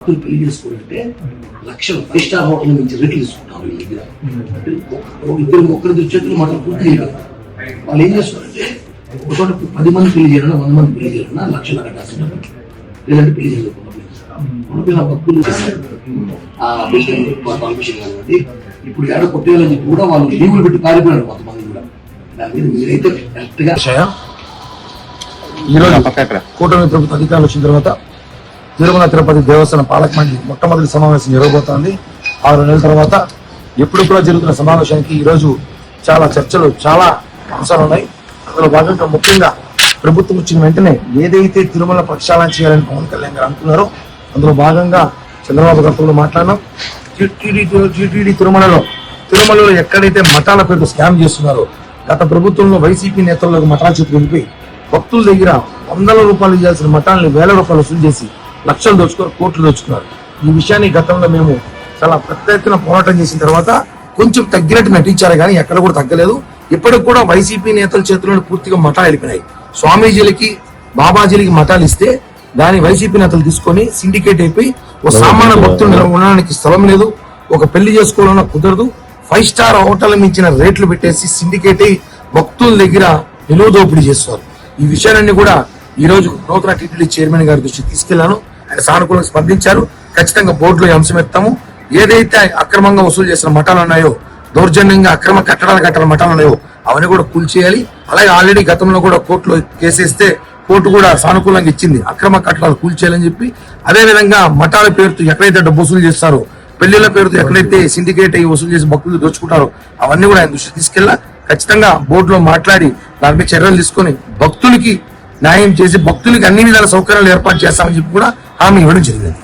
పెళ్లి చేసుకోవాలంటే లక్షల 5 స్టార్ హోటల్ నుంచి రేట్లు తీసుకుంటారు వీళ్ళ దగ్గర. ఇద్దరు ఒక్కరి చేతులు మనం పూర్తి చేయలేదు. వాళ్ళు ఏం చేస్తారంటే ఒక చోట 10 మంది పెళ్లి చేయాలన్నా 100 మంది పెళ్లి చేయాలన్నా లక్షలు కట్టాల్సిన లేదంటే పెళ్లి చేయకుండా భక్తులు కాబట్టి ఇప్పుడు ఏడ కొట్టేయాలని చెప్పి కూడా వాళ్ళు లీవులు పెట్టి పారిపోయారు కొంతమంది కూడా. దాని మీద మీరైతే కరెక్ట్ గా ఈరోజు కూటమి ప్రభుత్వ అధికారులు వచ్చిన తర్వాత తిరుమల తిరుపతి దేవస్థానం పాలక మండలి మొట్టమొదటి సమావేశం జరగబోతోంది. 6 నెలల తర్వాత ఎప్పుడు కూడా జరుగుతున్న సమావేశానికి ఈరోజు చాలా చర్చలు, చాలా అంశాలు ఉన్నాయి. అందులో భాగంగా ముఖ్యంగా ప్రభుత్వం వచ్చిన వెంటనే ఏదైతే తిరుమల ప్రక్షాళన చేయాలని పవన్ కళ్యాణ్ గారు అంటున్నారో అందులో భాగంగా చంద్రబాబు గారితో మాట్లాడినాం. టీటీడీ తిరుమలలో ఎక్కడైతే మఠాల పేరుతో స్కామ్ చేస్తున్నారో గత ప్రభుత్వంలో వైసీపీ నేతలకు మఠాల చేతులు వెళ్ళిపోయి భక్తుల దగ్గర 100 రూపాయలు ఇవ్వాల్సిన మఠాలని 1000 రూపాయలు వసూలు చేసి లక్షలు దోచుకున్నారు, కోట్లు దోచుకున్నారు. ఈ విషయాన్ని గతంలో మేము చాలా పెద్ద ఎత్తున పోరాటం చేసిన తర్వాత కొంచెం తగ్గినట్టు నటించారు కానీ ఎక్కడ కూడా తగ్గలేదు. ఇప్పటికి కూడా వైసీపీ నేతల చేతుల్లో పూర్తిగా మఠాలు వెళ్ళిపోయినాయి. స్వామీజీలకి, బాబాజీలకి మఠాలు ఇస్తే దాని వైసీపీ నేతలు తీసుకొని సిండికేట్ అయిపోయి ఒక సామాన్య భక్తులు ఉండడానికి స్థలం లేదు, ఒక పెళ్లి చేసుకోవాలన్నా కుదరదు. 5 స్టార్ హోటల్ మించిన రేట్లు పెట్టేసి సిండికేట్ అయి భక్తుల దగ్గర నిలువ దోపిడీ చేస్తున్నారు. ఈ విషయాలన్నీ కూడా ఈ రోజు నూతన టీటీడీ చైర్మన్ గారి దృష్టికి తీసుకెళ్లాను. ఆయన సానుకూలంగా స్పందించారు. ఖచ్చితంగా బోర్డులో ఈ అంశం ఎత్తాము. ఏదైతే అక్రమంగా వసూలు చేసిన మఠాలు ఉన్నాయో, దౌర్జన్యంగా అక్రమ కట్టడాలు కట్టిన మఠాలు ఉన్నాయో అవన్నీ కూడా కూల్చేయాలి. అలాగే ఆల్రెడీ గతంలో కూడా కోర్టులో కేసేస్తే కోర్టు కూడా సానుకూలంగా ఇచ్చింది, అక్రమ కట్టడాలు కూల్చేయాలని చెప్పి. అదే విధంగా మఠాల పేరుతో ఎక్కడైతే డబ్బు వసూలు చేస్తారో, పెళ్లిళ్ల పేరుతో ఎక్కడైతే సిండికేట్ అయ్యి వసూలు చేసి భక్తులు దోచుకుంటారో అవన్నీ కూడా ఆయన దృష్టికి తీసుకెళ్లా. ఖచ్చితంగా బోర్డులో మాట్లాడి దాని మీద చర్యలు తీసుకొని భక్తులకి న్యాయం చేసి భక్తులకి అన్ని విధాల సౌకర్యాలు ఏర్పాటు చేస్తామని చెప్పి కూడా హామీ ఇవ్వడం జరిగింది.